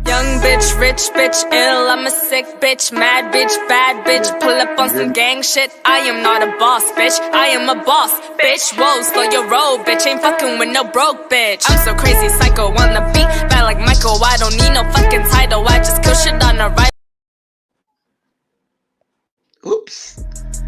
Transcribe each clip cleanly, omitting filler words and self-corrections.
Young bitch, rich bitch, ill, I'm a sick bitch, mad bitch, bad bitch, pull up on some gang shit. I am not a boss, bitch, I am a boss, bitch. Whoa, slow your roll, bitch, ain't fucking with no broke bitch. I'm so crazy, psycho, on the beat, bad like Michael. I don't need no fucking title, I just kill shit on the right. Oops.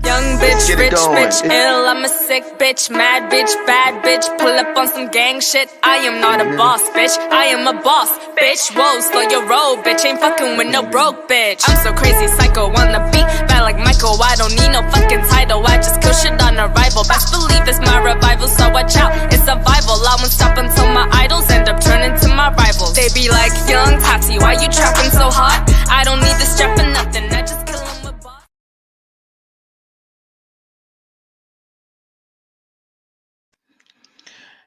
Young bitch, rich bitch, ill, I'm a sick bitch, mad bitch, bad bitch, pull up on some gang shit. I am not a boss, bitch, I am a boss, bitch. Whoa, slow your roll, bitch, ain't fucking with no broke bitch. I'm so crazy, psycho, on the beat, bad like Michael. I don't need no fucking title, I just kill shit on arrival. Best believe it's my revival, so watch out, it's survival. I won't stop until my idols end up turning to my rivals. They be like, young Tati, why you trapping so hot? I don't need this strap for nothing, I just kill 'em with boss.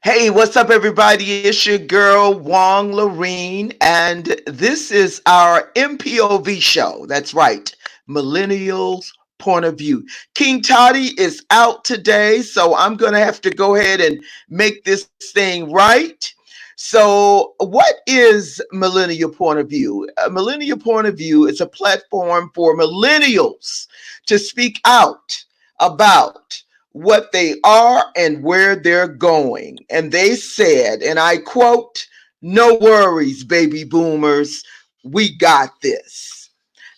Hey, what's up, everybody? It's your girl, Wong Lorene, and this is our MPOV show. That's right, Millennials Point of View. King Toddy is out today, so I'm going to have to go ahead and make this thing right. So, what is Millennial Point of View? A Millennial Point of View is a platform for millennials to speak out about what they are and where they're going. And they said, and I quote, "No worries, baby boomers, we got this."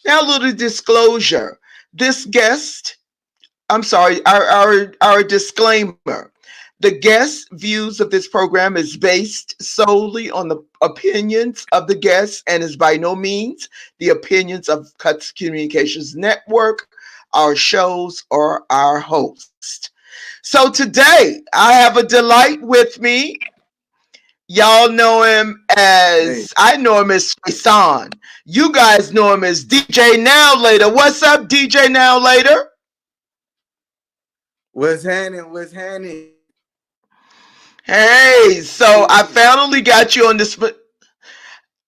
Now, a little disclosure. This guest, I'm sorry, our disclaimer. The guest views of this program is based solely on the opinions of the guests and is by no means the opinions of Cuts Communications Network, our shows, or our host. So today I have a delight with me. Y'all know him as, I know him as Faison. You guys know him as DJ Now Later. What's up, DJ Now Later? What's happening? What's happening? Hey, so I finally got you on this.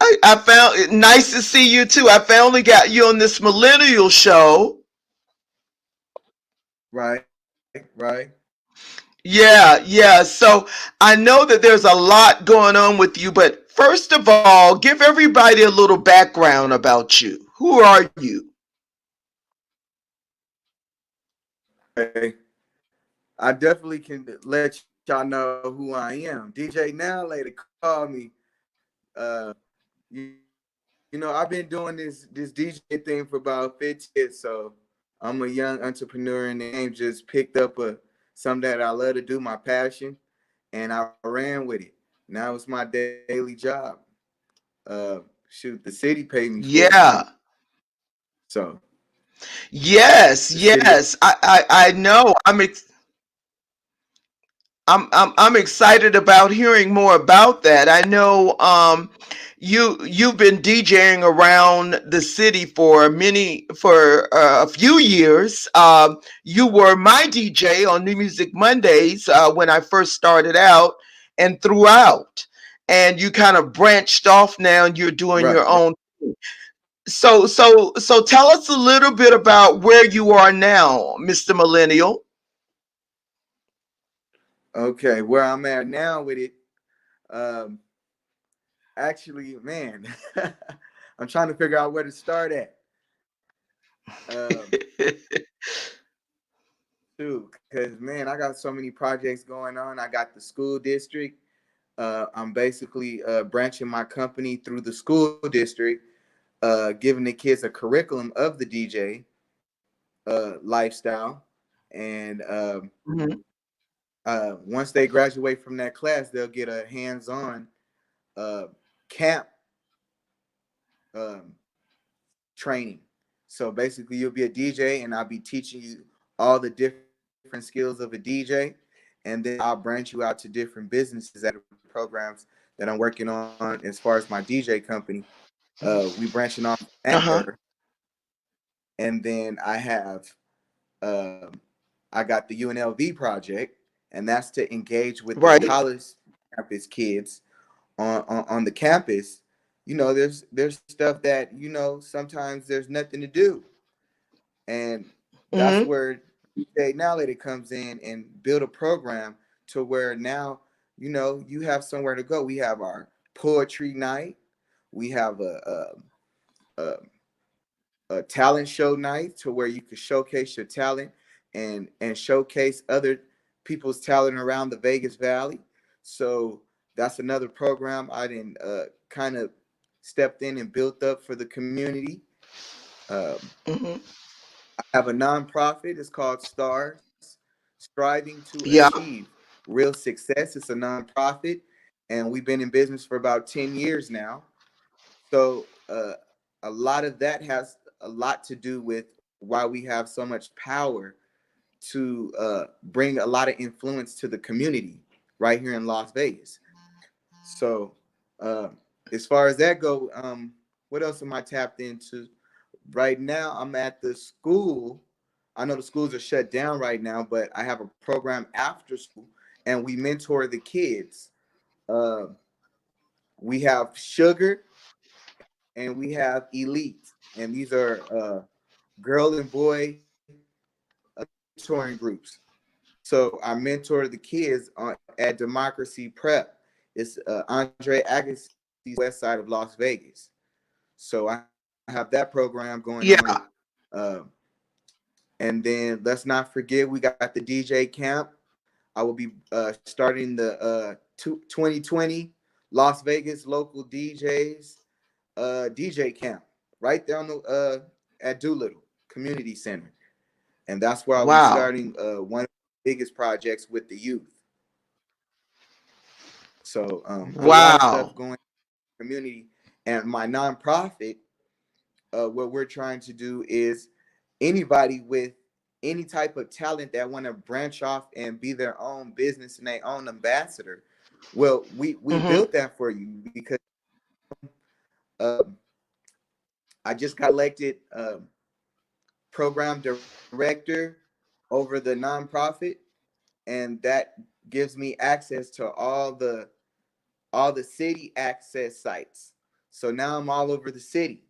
I found it nice to see you too. I finally got you on this millennial show. Right. Yeah. So I know that there's a lot going on with you, but first of all, give everybody a little background about you. Who are you? Okay. I definitely can let y'all know who I am. DJ Now Later call me. Uh, you, you know, I've been doing this DJ thing for about 15 years, so I'm a young entrepreneur in the game. Just picked up something that I love to do, my passion, and I ran with it. Now it's my daily job. Shoot, the city paid me for it. Yeah. So Yes. I know. I'm excited about hearing more about that. I know you've been DJing around the city for a few years. You were my DJ on New Music Mondays when I first started out and throughout. And you kind of branched off now and you're doing your own thing. So tell us a little bit about where you are now, Mr. Millennial. Okay, where I'm at now with it. Um, Actually, man, I'm trying to figure out where to start at. Too, because man, I got so many projects going on. I got the school district. I'm basically branching my company through the school district, giving the kids a curriculum of the DJ lifestyle, and Mhm. once they graduate from that class, they'll get a hands-on uh, camp um, training. So basically, you'll be a DJ, and I'll be teaching you all the different skills of a DJ, and then I'll branch you out to different businesses at programs that I'm working on as far as my DJ company. We branching off Uh-huh. there, and then um, I got the UNLV project, and that's to engage with the Right. college campus kids on the campus. You know, there's stuff that sometimes there's nothing to do, and that's Mhm. where Now Later comes in and build a program to where now you have somewhere to go. We have our poetry night. We have a, a talent show night to where you can showcase your talent and showcase other people's talent around the Vegas Valley. So that's another program I didn't kind of stepped in and built up for the community. Um, Hmm. I have a nonprofit. It's called Stars, Striving to Yeah. Achieve Real Success. It's a nonprofit, and we've been in business for about 10 years now. So a lot of that has a lot to do with why we have so much power to bring a lot of influence to the community right here in Las Vegas. So uh, as far as that go, what else am I tapped into? Right now, I'm at the school. I know the schools are shut down right now, but I have a program after school, and we mentor the kids. Uh, we have Sugar and we have Elite, and these are girl and boy mentoring groups. So I mentor the kids at Democracy Prep. It's Andre Agassi's west side of Las Vegas. So I have that program going on. Yeah. Uh, and then let's not forget we got the DJ camp. I will be starting the 2020 Las Vegas local DJs DJ camp right there on the at Doolittle Community Center, and that's where I'll be Wow. starting one of the biggest projects with the youth. So a lot of stuff Wow. going in the community, and my nonprofit. What we're trying to do is anybody with any type of talent that want to branch off and be their own business and their own ambassador. Well, we Hmm. built that for you because um, I just got elected program director over the nonprofit, and that gives me access to all the city access sites. So now I'm all over the city.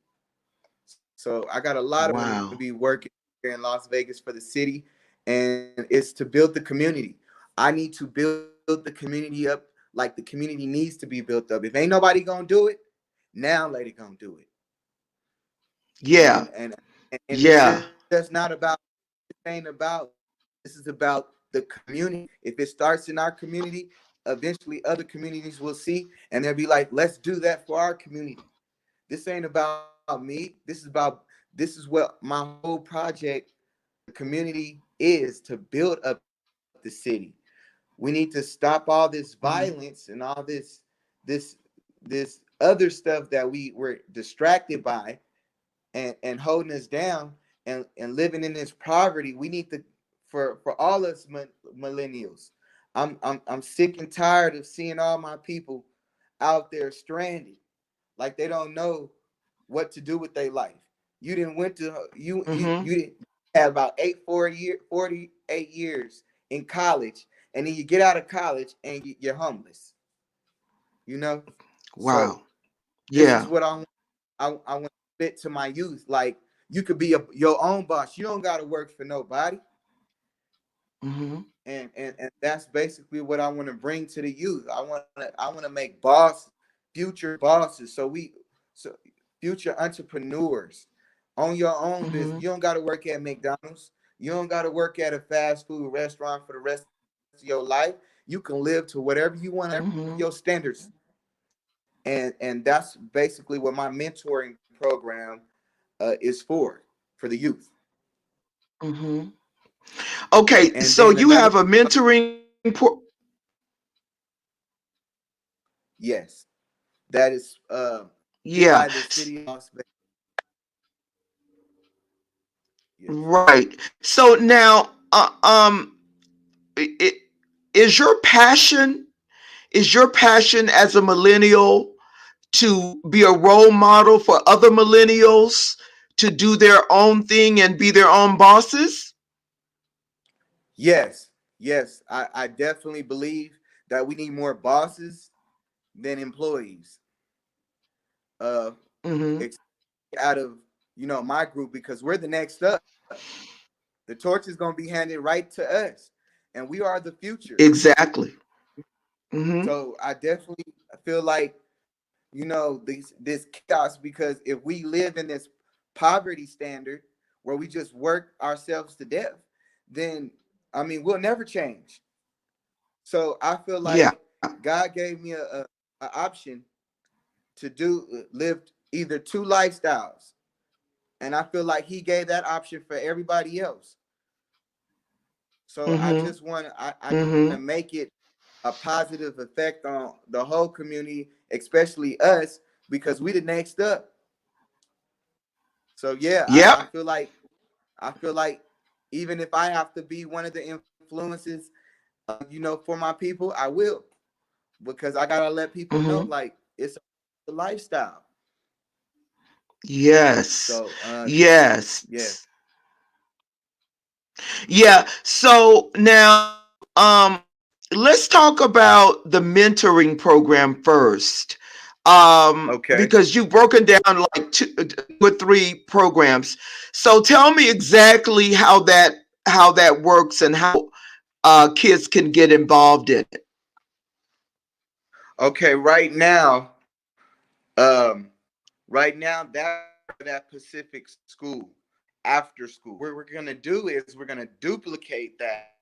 So I got a lot of work to Wow. be working here in Las Vegas for the city, and it's to build the community. I need to build the community up like the community needs to be built up. If ain't nobody gonna do it, now lady gonna do it. Yeah. And it's Yeah. just not about this ain't about this is about the community. If it starts in our community, eventually other communities will see and they'll be like, let's do that for our community. This ain't about me. This is what my whole project the community is to build up the city. We need to stop all this violence and all this this other stuff that we were distracted by and holding us down and living in this poverty. We need to for all us millennials. I'm sick and tired of seeing all my people out there stranded, like they don't know what to do with their life. You didn't went to Hmm. you didn't had about 48 years in college, and then you get out of college and you're homeless. You know, so Wow. this is Yeah. what I want to fit to my youth. Like you could be your own boss. You don't got to work for nobody. Hmm. And that's basically what I want to bring to the youth. I want to make boss future bosses. So future entrepreneurs on your own business. Hmm. You don't got to work at McDonald's. You don't got to work at a fast food restaurant for the rest of your life. You can live to whatever you want, your Hmm. standards. And that's basically what my mentoring program is for the youth. Hmm. Okay. And So then you another have a yes, that is funded yeah. by the city of Las Vegas. Yes. Right. So now, it, is your passion as a millennial to be a role model for other millennials to do their own thing and be their own bosses? Yes, yes, I definitely believe that we need more bosses than employees. Uh, Hmm. ex- Out of my group because we're the next up. The torch is gonna be handed right to us, and we are the future. Exactly. Hmm. So I definitely feel like this chaos, because if we live in this poverty standard where we just work ourselves to death, then I mean we'll never change. So I feel Yeah. like God gave me a option to do live either two lifestyles, and I feel like He gave that option for everybody else. So I Mm-hmm. just want I Mm-hmm. to make it a positive effect on the whole community, especially us, because we the next up. So yeah, Yep. I feel like even if I have to be one of the influences, for my people, I will, because I gotta let people know Mm-hmm. like it's a lifestyle. Yes. So yeah. Yes. Yeah. So now, let's talk about the mentoring program first. Okay. Because you've broken down like two or three programs. So tell me exactly how that works and how kids can get involved in it. Okay. Um, right now that's that Pacific school after school. What we're gonna do is we're gonna duplicate that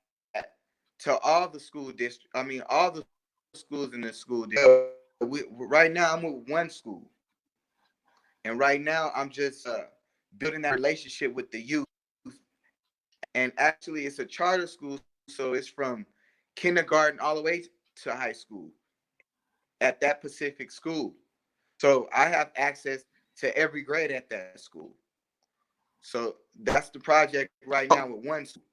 to all the school district. I mean, all the schools in the school district. Right now I'm with one school, and right now I'm just building that relationship with the youth. And actually, it's a charter school, so it's from kindergarten all the way to high school at that Pacific school. So I have access to every grade at that school. So that's the project right now with one school.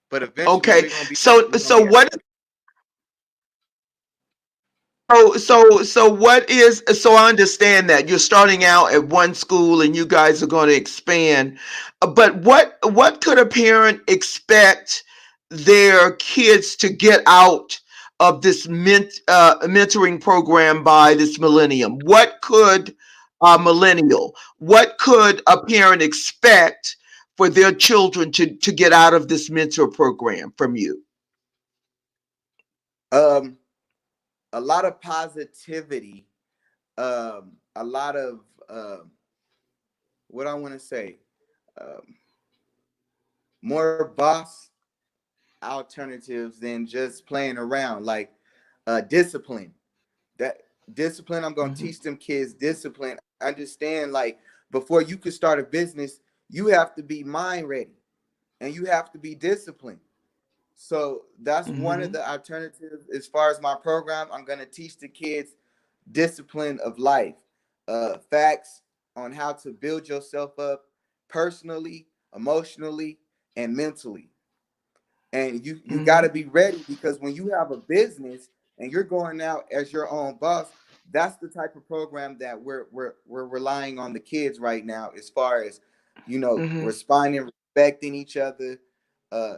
But eventually Okay. we're gonna be So at what? So what is, so I understand that you're starting out at one school and you guys are going to expand, but what could a parent expect their kids to get out of this mentoring program by this millennium? What could a millennial, what could a parent expect for their children to get out of this mentor program from you? um a lot of positivity, a lot of what I want to say, um, more boss alternatives than just playing around, like discipline. That discipline, I'm going to Hmm. teach them kids discipline. Understand, like, before you can start a business, you have to be mind ready and you have to be disciplined. So that's one of Hmm. the alternatives as far as my program. I'm going to teach the kids discipline of life, facts on how to build yourself up personally, emotionally, and mentally. And you got to Hmm. be ready, because when you have a business and you're going out as your own boss, that's the type of program that we're relying on the kids right now, as far as Hmm. responding, respecting each other. uh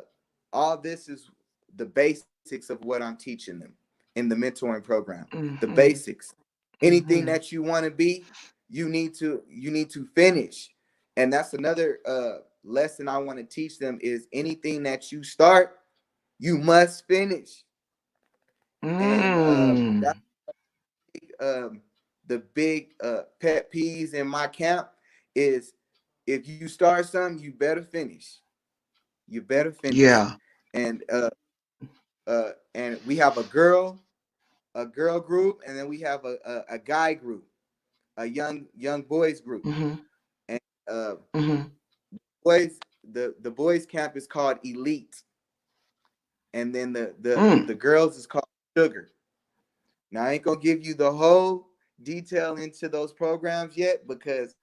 all this is the basics of what I'm teaching them in the mentoring program. The Hmm. basics. Anything Hmm. that you want to be, you need to finish. And that's another lesson I want to teach them, is anything that you start, you must finish. And Mm. that's the big pet peeves in my camp is, if you start something, you better finish. You better finish. Yeah. And and we have a girl group, and then we have a guy group, a young boys group. Hmm. And uh Hmm. boys the boys camp is called Elite, and then the Mm. girls is called Sugar. Now I ain't gonna give you the whole detail into those programs yet, because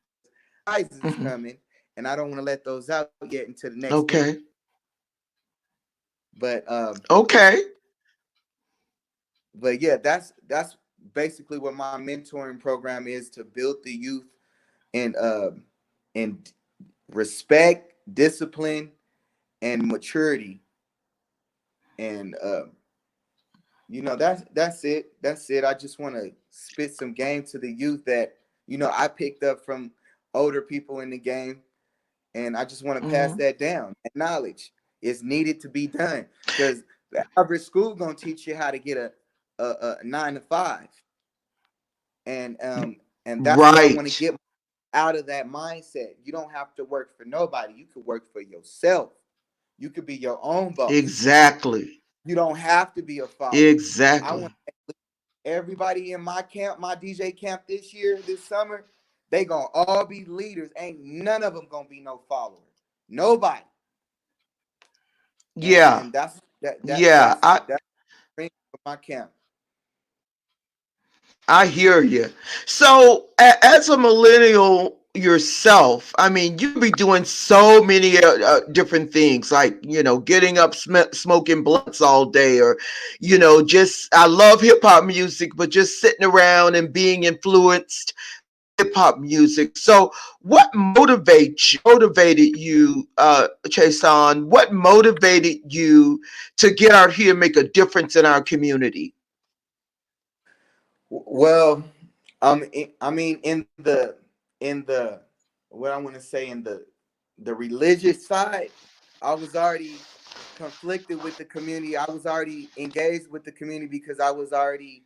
prizes is Hmm. coming, and I don't want to let those out yet until the next week. Okay. But Okay. yeah, that's basically what my mentoring program is, to build the youth in in respect, discipline, and maturity. And that's it. I just want to spit some game to the youth that I picked up from older people in the game, and I just want to pass Hmm. that down. That knowledge is needed to be done, because the average school gonna teach you how to get a 9 to 5, and that's what I want to Right. get out of that mindset. You don't have to work for nobody. You could work for yourself. You could be your own boss. Exactly. You don't have to be a follower. I want Exactly. everybody in my camp, my DJ camp this year, this summer, they gonna all be leaders. Ain't none of them gonna be no follower. Nobody. And Yeah. and that's that that Yeah. that's for my camp. I hear you. So, as a millennial yourself, I mean, you be doing so many different things, like getting up, smoking blunts all day, or just I love hip hop music, but just sitting around and being influenced hip hop music. So, what motivated you, Chason? What motivated you to get out here and make a difference in our community? Well, I mean, in the what I want to say in the religious side, I was already conflicted with the community. I was already engaged with the community because I was already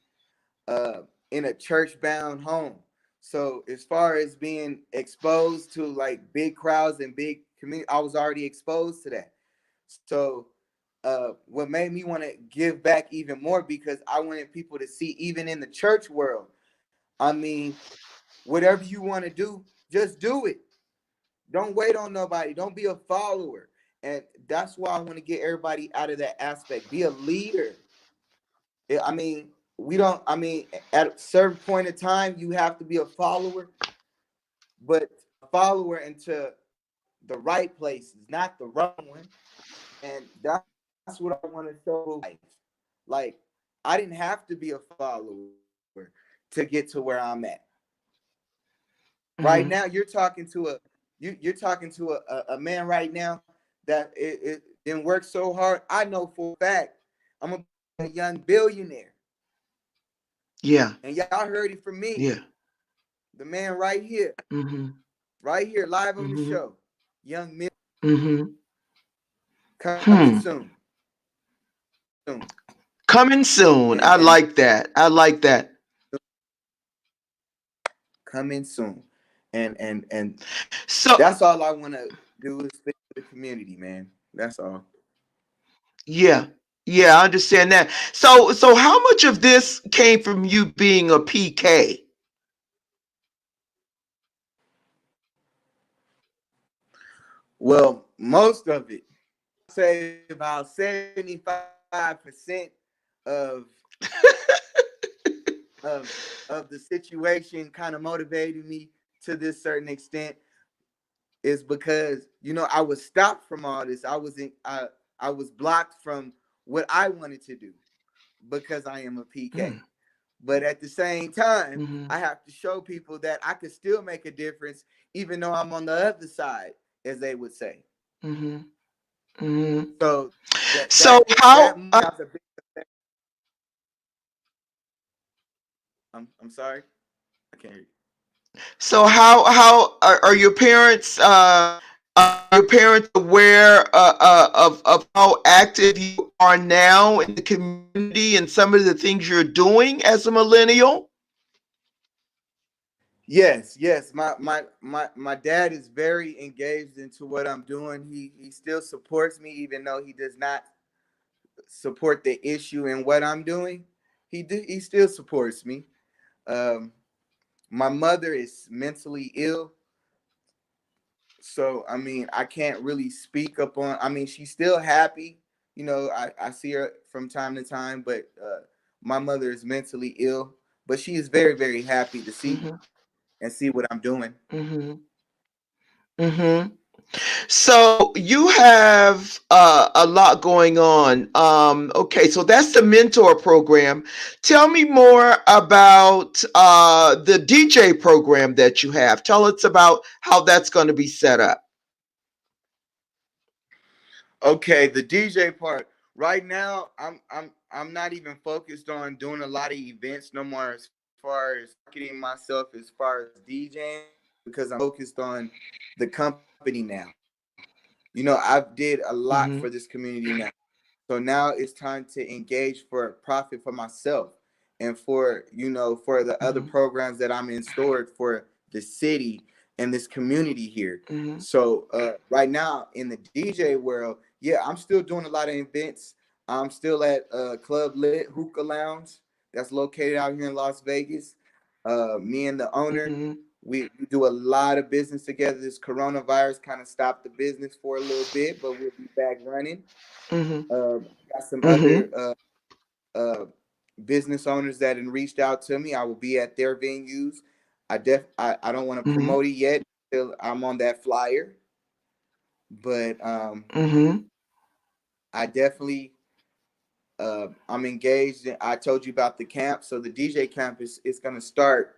uh, in a church bound home. So as far as being exposed to like big crowds and big community, I was already exposed to that. So what made me want to give back even more because I wanted people to see even in the church world. I mean, whatever you want to do, just do it. Don't wait on nobody. Don't be a follower. And that's why I want to get everybody out of that aspect. Be a leader. I mean, we don't, I mean, at a certain point in time, you have to be a follower, but a follower into the right places, not the wrong one. And that's what I want to show life. Like, I didn't have to be a follower to get to where I'm at. Right now, Hmm. you're talking to a man right now that it didn't work so hard. I know for a fact I'm gonna be a young billionaire. Yeah. And y'all heard it from me. Yeah. The man Hmm. right here, live on the Hmm. show. Young Mill Hmm. coming Hmm. soon. Coming soon. I And like that. I like that. coming soon. And So, that's all I want to do is speak to the community, man. That's all. yeah. Yeah, I understand that. So how much of this came from you being a PK? Well, most of it. Say about 75% of of of the situation kind of motivated me to this certain extent is because I was stopped from all this. I was blocked from what I wanted to do because I am a PK. Mm, But at the same time, mhm, I have to show people that I could still make a difference, even though I'm on the other side, as they would say. mhm, mhm. So that So that that how has a big effect. I'm sorry, I can't hear you. how are your parents aware of how active you are now in the community and some of the things you're doing as a millennial? Yes, yes. My dad is very engaged into what I'm doing. He still supports me, even though he does not support the issue in what I'm doing. He still supports me. Um, my mother is mentally ill, so I mean I can't really speak up on. I mean she's still happy. I see her from time to time, but my mother is mentally ill, but she is very very happy to see me Hmm. and see what I'm doing. Hmm. Hmm. So you have a lot going on. Okay, so that's the mentor program. Tell me more about the DJ program that you have. Tell us about how that's going to be set up. Okay, the DJ part. Right now, I'm not even focused on doing a lot of events no more as far as marketing myself as far as DJing because I'm focused on the company now. I did a lot for this community Hmm. now. So now it's time to engage for profit for myself. and for for the other Mhm. programs that I'm in store for the city and this community here. Mhm. So right now in the DJ world, yeah, I'm still doing a lot of events. I'm still at Club Lit Hookah Lounge that's located out here in Las Vegas. Me and the owner, Mhm. we do a lot of business together. This coronavirus kind of stopped the business for a little bit, but we'll be back running. Mhm. Got some other Mhm. uh, business owners that had reached out to me. I will be at their venues. I don't want to Mhm. promote it yet until I'm on that flyer, but Mhm. I definitely I'm engaged. I told you about the camp, so the DJ camp is going to start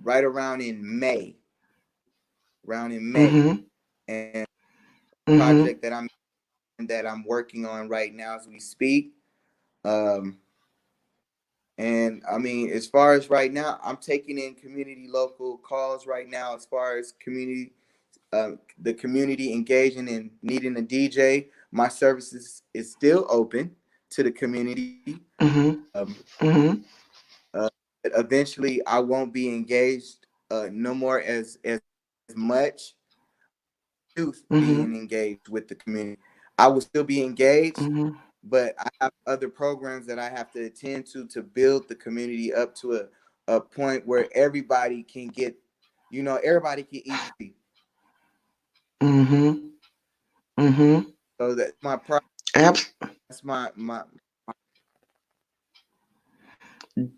right around in May, Mhm. and Mhm. project that I'm working on right now as we speak. Um, And I mean, as far as right now, I'm taking in community local calls right now. As far as the community engaging and needing a DJ, my services is still open to the community. Mhm. Mhm. Uh, Eventually, I won't be engaged no more as much youth being Mhm. engaged with the community. I will still be engaged, Mhm. but I have other programs that I have to attend to build the community up to a point where everybody can get, everybody can eat free. Mhm. Mhm. So that's my pro. Abs- That's my.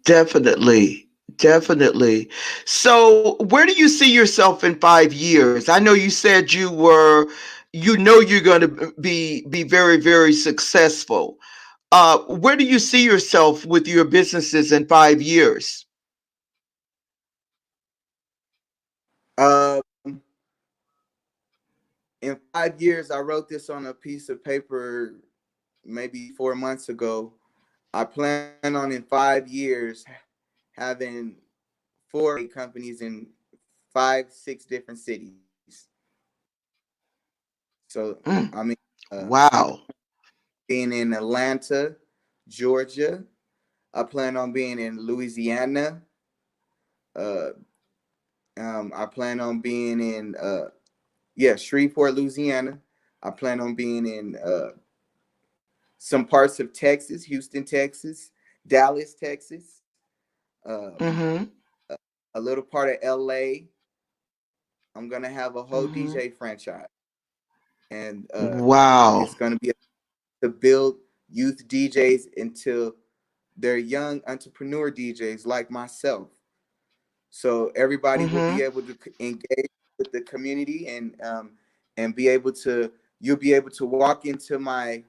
Definitely. Definitely. So, where do you see yourself in 5 years? I know you said you know you're going to be very, very successful. Where do you see yourself with your businesses in 5 years? Um, in 5 years, I wrote this on a piece of paper maybe 4 months ago. I plan on in 5 years having 4 companies in 5, 6 different cities. So Mm. I mean, I'm Wow. being in Atlanta, Georgia. I plan on being in Louisiana. Uh, I plan on being in Shreveport, Louisiana. I plan on being in some parts of Texas, Houston, Texas, Dallas, Texas, um, Mhm. a little part of LA. I'm gonna have a whole Mhm. DJ franchise, and Wow. it's gonna be to build youth DJs until they're young entrepreneur DJs like myself. So everybody will be Mhm. able to engage with the community and be able to you'll be able to walk into my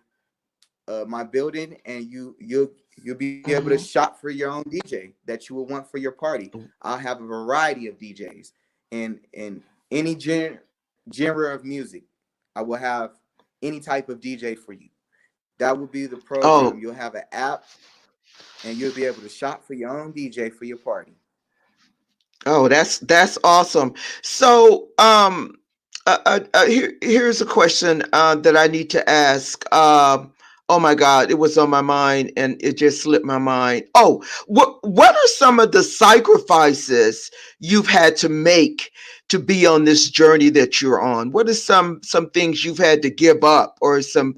building and you'll be able to Mhm. shop for your own DJ that you will want for your party. I'll have a variety of DJs in any genre of music. I will have any type of DJ for you. That will be the program. Oh, You'll have an app and you'll be able to shop for your own DJ for your party. oh, that's awesome. So, here's a question that I need to ask. Oh my God, it was on my mind and it just slipped my mind. Oh, what are some of the sacrifices you've had to make to be on this journey that you're on? What are some things you've had to give up, or some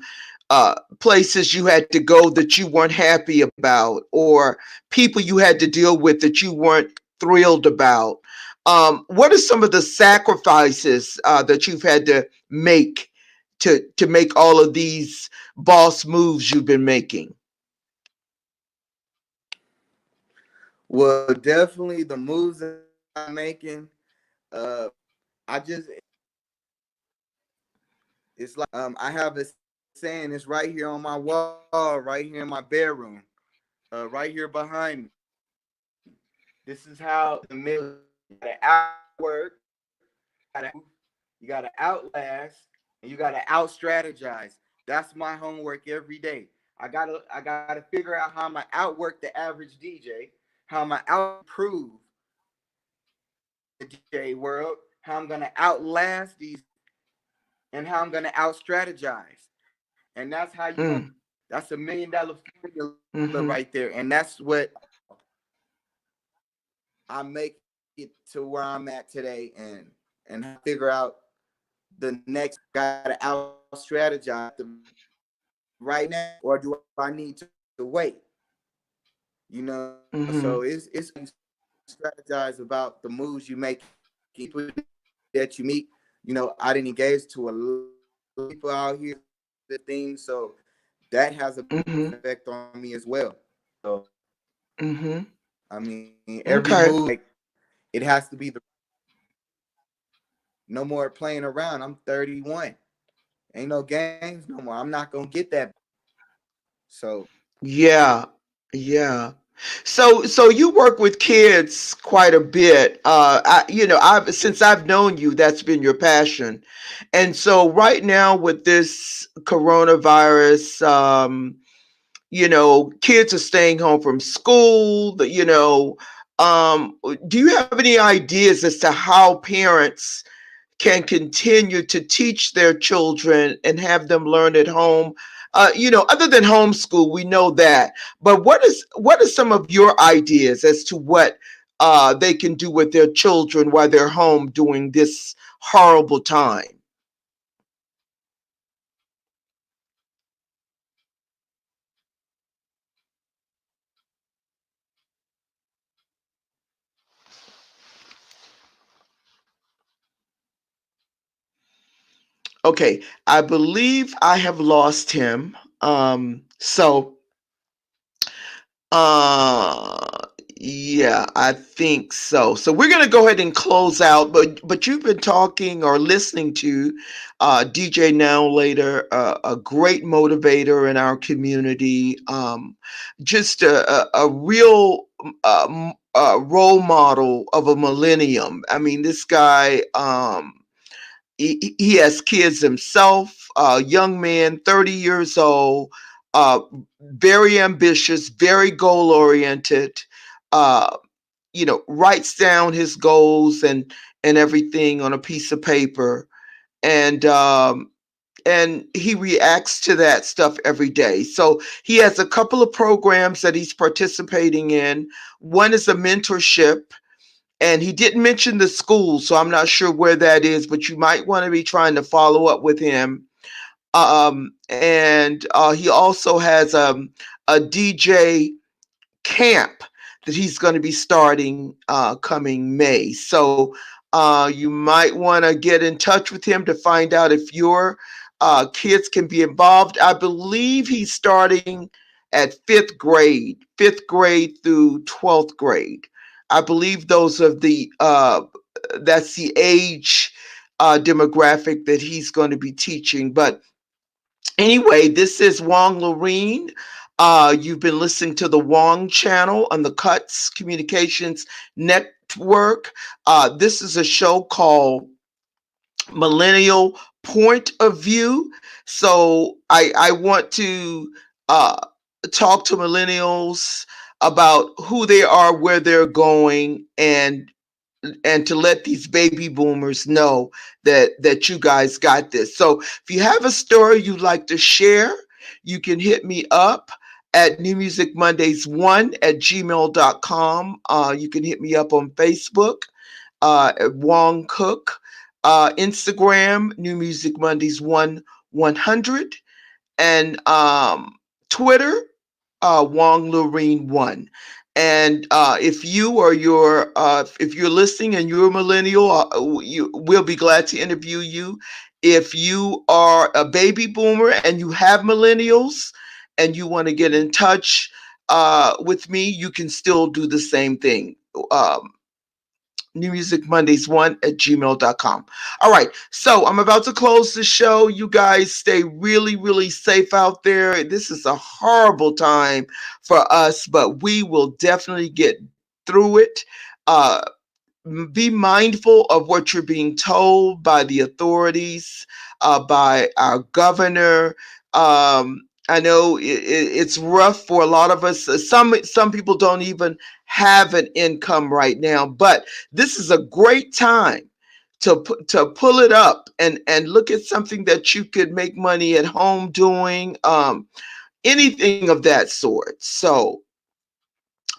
places you had to go that you weren't happy about, or people you had to deal with that you weren't thrilled about? What are some of the sacrifices that you've had to make to make all of these boss moves you've been making? Well, definitely the moves that I'm making. Uh, I just it's like I have a saying. It's right here on my wall, right here in my bedroom, right here behind me. This is how the military is. You gotta outwork, you gotta improve, you gotta outlast, and you gotta out-strategize. That's my homework every day. I gotta figure out how I'm gonna outwork the average DJ, how I'm gonna out-improve the DJ world, how I'm gonna outlast these, and how I'm gonna out-strategize. And that's how you're gonna Mm, That's $1 million formula right there, Mm-hmm. and that's what I make it to where I'm at today, and how to figure out the next. Got to out strategize right now, or do I need to wait? You know, so it's Mm-hmm. strategize about the moves you make, people that you meet. I didn't engage to a lot of people out here, the theme, so that has a big effect on me as Mm-hmm. well. So I Mm-hmm. mean, every move you make, Okay. it has to be the no more playing around. I'm 31. Ain't no games no more. I'm not gonna get that. So Yeah. Yeah. So you work with kids quite a bit. I've since I've known you, that's been your passion. And so right now with this coronavirus, kids are staying home from school, do you have any ideas as to how parents can continue to teach their children and have them learn at home? Other than homeschool, we know that. But what are some of your ideas as to what they can do with their children while they're home during this horrible time? Okay, I believe I have lost him. Uh, yeah, I think so. So we're gonna go ahead and close out, but you've been talking or listening to DJ Now Later, a great motivator in our community, just a real role model of a millennium. I mean, this guy. He has kids himself, young man, 30 years old, uh, very ambitious, very goal oriented, uh, writes down his goals and everything on a piece of paper. And he reacts to that stuff every day. So he has a couple of programs that he's participating in. One is a mentorship, and he didn't mention the school, so I'm not sure where that is, but you might want to be trying to follow up with him. And he also has a DJ camp that he's going to be starting coming May. So you might want to get in touch with him to find out if your kids can be involved. I believe he's starting at fifth grade through 12th grade. I believe those are that's the age demographic that he's going to be teaching. But anyway, this is Wong Lorene. You've been listening to the Wong channel on the Cuts Communications Network. This is a show called Millennial Point of View. So I want to uh, talk to millennials about who they are, where they're going, and to let these baby boomers know that you guys got this. So if you have a story you'd like to share, you can hit me up at New Music Mondays 1 at gmail.com. You can hit me up on Facebook, at Wong Cook, Instagram, New Music Mondays 100, and Twitter, Wong Lorene One. And if you're listening and you're a millennial, we'll be glad to interview you. If you are a baby boomer and you have millennials and you want to get in touch with me, you can still do the same thing. Um, New Music Mondays 1 at gmail.com. All right. So I'm about to close the show. You guys stay really, really safe out there. This is a horrible time for us, but we will definitely get through it. Uh, be mindful of what you're being told by the authorities, by our governor. I know it's rough for a lot of us. Some people don't even have an income right now, but this is a great time to pull it up and look at something that you could make money at home doing. anything of that sort. So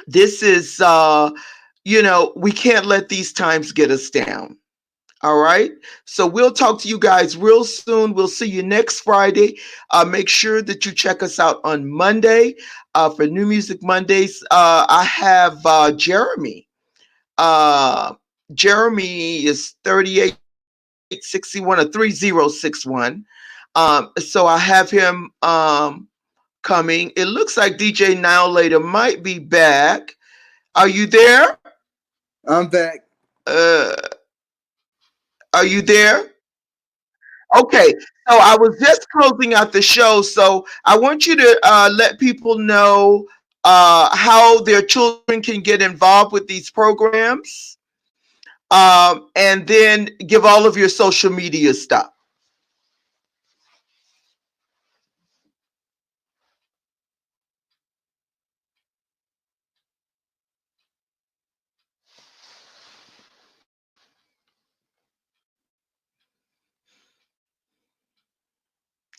this is, we can't let these times get us down. All right. So we'll talk to you guys real soon. We'll see you next Friday. Make sure that you check us out on Monday for New Music Mondays. I have Jeremy. Jeremy is 3861 or 3061. So I have him coming. It looks like DJ Now Later might be back. Are you there? I'm back. Are you there? Okay, so I was just closing out the show, so I want you to let people know how their children can get involved with these programs, and then give all of your social media stuff.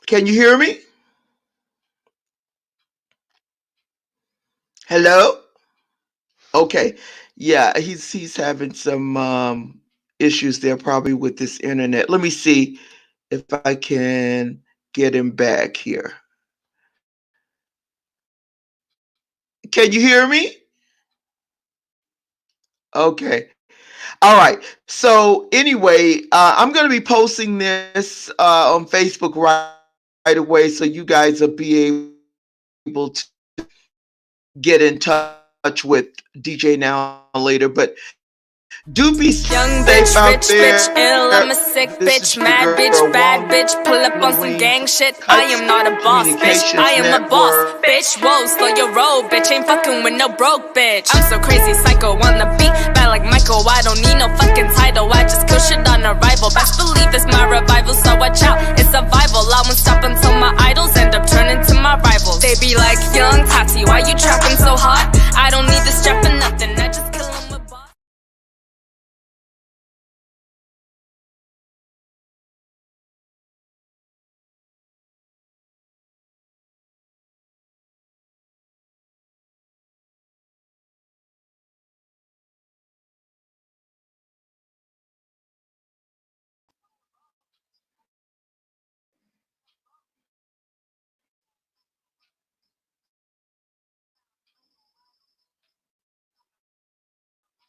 Can you hear me? Hello? Okay. Yeah, he's having some issues there probably with this internet. Let me see if I can get him back here. Can you hear me? Okay. All right. So anyway, I'm going to be posting this on Facebook right away, so you guys will be able to get in touch with DJ Now Later. But do be young safe bitch, out rich there. bitch, ill, I'm a sick This is bitch, your mad girl, bitch, bad bitch, pull up on some Lorraine gang shit. Cuts I am not a boss, bitch, Communications I am a boss, Network. bitch. Whoa, slow your roll, bitch, ain't fucking with no broke bitch. I'm so crazy, psycho on the beat, bad like Michael. I don't need no fucking title, I just kill shit on arrival. Best believe it's my revival, so watch out, it's survival. I won't stop until my idols end up turning to my rivals. They be like, young Tati, why you trapping so hot? I don't need this strap or nothing, I just